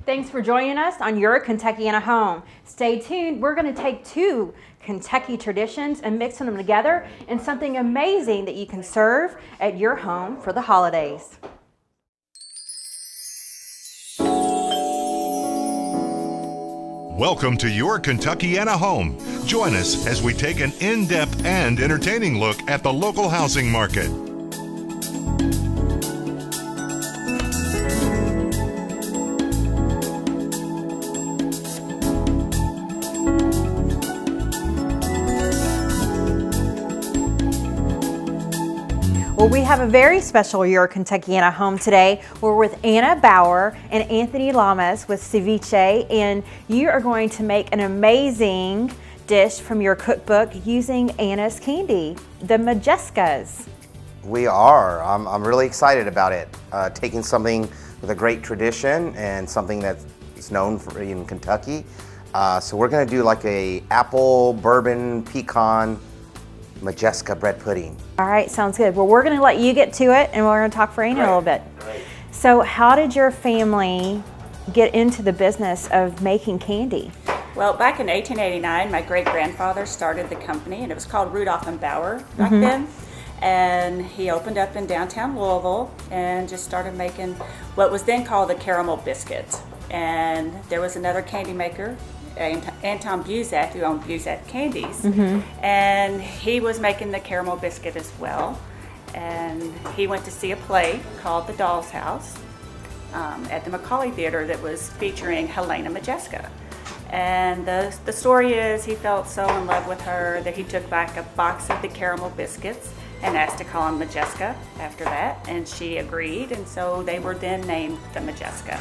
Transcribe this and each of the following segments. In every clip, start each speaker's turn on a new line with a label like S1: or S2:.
S1: Thanks for joining us on Your Kentuckiana Home. Stay tuned. We're going to take two Kentucky traditions and mix them together in something amazing that you can serve at your home for the holidays.
S2: Welcome to Your Kentuckiana Home. Join us as we take an in-depth and entertaining look at the local housing market.
S1: Well, we have a very special Your Kentuckiana Home today. We're with Anna Bauer and Anthony Lamas with Seviche, and you are going to make an amazing dish from your cookbook using Anna's candy, the Modjeskas.
S3: We are. I'm really excited about it. Taking something with a great tradition and something that is known for in Kentucky. So we're going to do like a apple, bourbon, pecan, Modjeska bread pudding.
S1: All right, sounds good. Well, we're going to let you get to it, and we're going to talk for Anna a little bit.
S3: Great.
S1: So how did your family get into the business of making candy?
S4: Well, back in 1889, my great-grandfather started the company, and it was called Rudolph and Bauer back then. And he opened up in downtown Louisville and just started making what was then called the caramel biscuits. And there was another candy maker, Anton Buzak, who owned Buzak Candies, and he was making the caramel biscuit as well. And he went to see a play called The Doll's House at the Macaulay Theater that was featuring Helena Modjeska. And the story is he felt so in love with her that he took back a box of the caramel biscuits and asked to call him Modjeska after that, and she agreed, and so they were then named the Modjeska.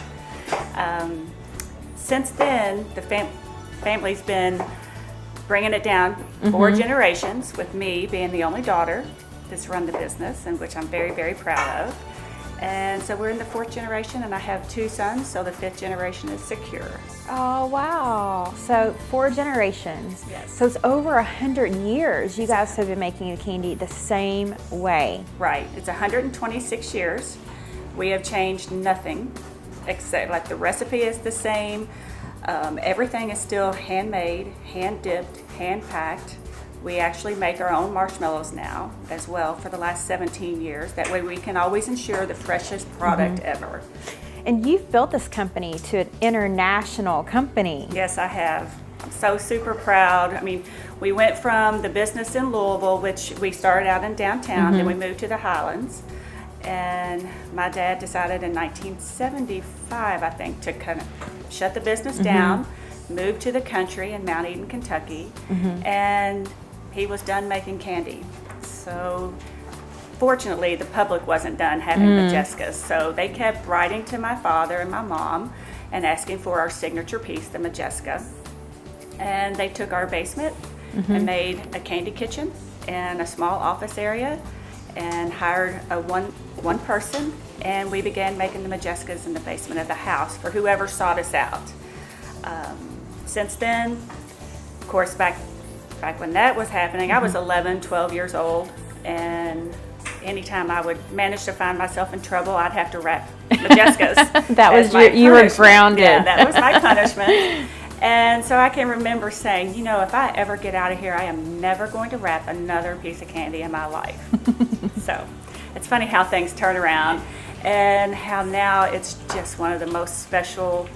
S4: Since then, the family's been bringing it down 4 generations, with me being the only daughter that's run the business, and which I'm very, very proud of. And so we're in the 4th generation, and I have 2 sons, so the 5th generation is secure.
S1: Oh, wow. So 4 generations.
S4: Yes.
S1: So it's over 100 years you guys have been making the candy the same way.
S4: Right. It's 126 years. We have changed nothing, except like the recipe is the same. Everything is still handmade, hand-dipped, hand-packed. We actually make our own marshmallows now as well for the last 17 years. That way we can always ensure the freshest product ever.
S1: And you've built this company to an international company.
S4: Yes, I have. I'm so super proud. I mean, we went from the business in Louisville, which we started out in downtown, then we moved to the Highlands. And my dad decided in 1975, I think, to kind of shut the business down, moved to the country in Mount Eden, Kentucky, and he was done making candy. So fortunately, the public wasn't done having Modjeskas, so they kept writing to my father and my mom and asking for our signature piece, the Modjeska. And they took our basement and made a candy kitchen and a small office area and hired a one person, and we began making the Modjeskas in the basement of the house for whoever sought us out. Since then, of course, back when that was happening, I was 11, 12 years old, and anytime I would manage to find myself in trouble, I'd have to wrap Modjeskas.
S1: That was you were grounded.
S4: Yeah, that was my punishment. And so I can remember saying, you know, if I ever get out of here, I am never going to wrap another piece of candy in my life. So it's funny how things turn around and how now it's just one of the most special,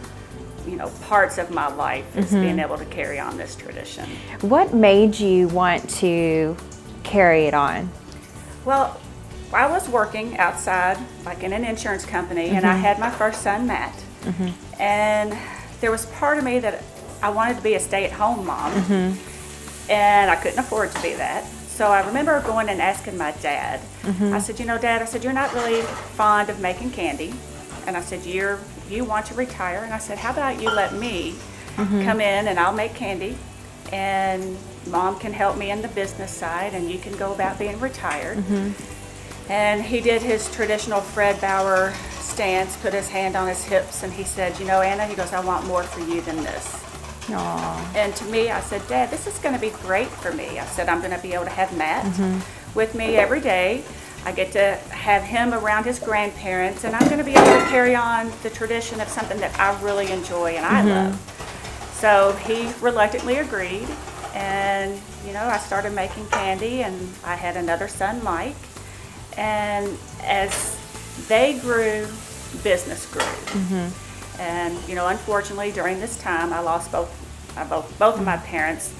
S4: you know, parts of my life is being able to carry on this tradition.
S1: What made you want to carry it on?
S4: Well, I was working outside, like in an insurance company, and I had my first son, Matt. And there was part of me that I wanted to be a stay-at-home mom, and I couldn't afford to be that. So I remember going and asking my dad. I said, you know, Dad, I said, you're not really fond of making candy. And I said, you want to retire? And I said, how about you let me come in and I'll make candy, and Mom can help me in the business side, and you can go about being retired. And he did his traditional Fred Bauer stance, put his hand on his hips, and he said, you know, Anna, he goes, I want more for you than this.
S1: Aww.
S4: And to me, I said, Dad, this is going to be great for me. I said, I'm going to be able to have Matt with me every day. I get to have him around his grandparents, and I'm going to be able to carry on the tradition of something that I really enjoy and I love. So he reluctantly agreed, and I started making candy, and I had another son, Mike, and as they grew, business grew. And unfortunately during this time I lost both of my parents,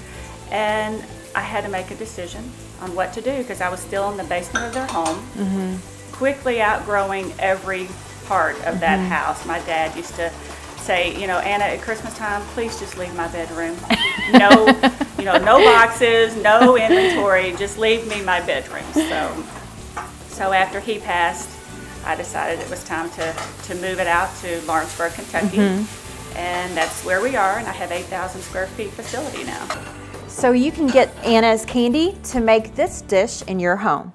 S4: and I had to make a decision on what to do because I was still in the basement of their home, quickly outgrowing every part of that house. My dad used to say, Anna, at Christmas time, please just leave my bedroom. No, no boxes, no inventory, just leave me my bedroom. So after he passed, I decided it was time to move it out to Lawrenceburg, Kentucky. And that's where we are, and I have 8,000 square feet facility now.
S1: So you can get Anna's candy to make this dish in your home.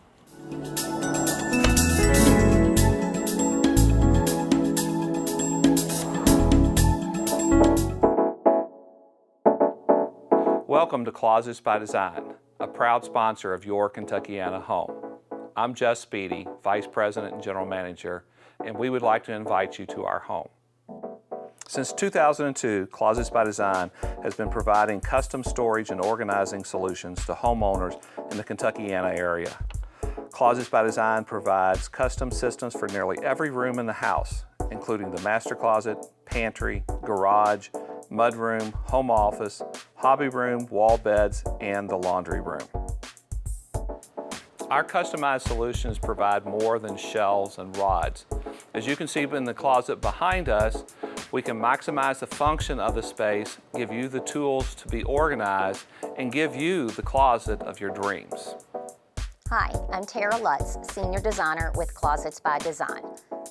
S5: Welcome to Closets by Design, a proud sponsor of your Kentuckiana home. I'm Jess Speedy, Vice President and General Manager, and we would like to invite you to our home. Since 2002, Closets by Design has been providing custom storage and organizing solutions to homeowners in the Kentuckiana area. Closets by Design provides custom systems for nearly every room in the house, including the master closet, pantry, garage, mudroom, home office, hobby room, wall beds, and the laundry room. Our customized solutions provide more than shelves and rods. As you can see in the closet behind us, we can maximize the function of the space, give you the tools to be organized, and give you the closet of your dreams.
S6: Hi, I'm Tara Lutz, Senior Designer with Closets by Design.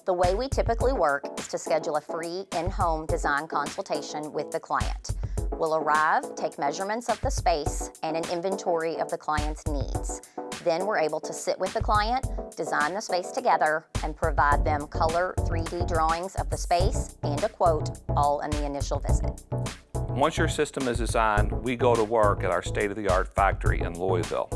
S6: The way we typically work is to schedule a free in-home design consultation with the client. We'll arrive, take measurements of the space, and an inventory of the client's needs. Then we're able to sit with the client, design the space together, and provide them color 3D drawings of the space and a quote, all in the initial visit.
S5: Once your system is designed, we go to work at our state-of-the-art factory in Louisville.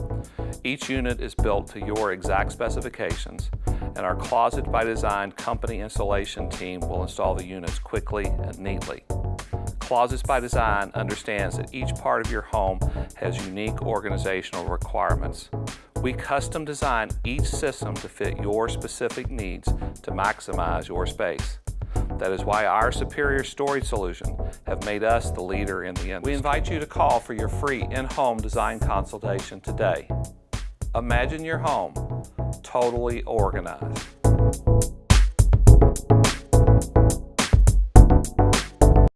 S5: Each unit is built to your exact specifications, and our Closet by Design company installation team will install the units quickly and neatly. Closets by Design understands that each part of your home has unique organizational requirements. We custom design each system to fit your specific needs to maximize your space. That is why our superior storage solution have made us the leader in the industry. We invite you to call for your free in-home design consultation today. Imagine your home totally organized.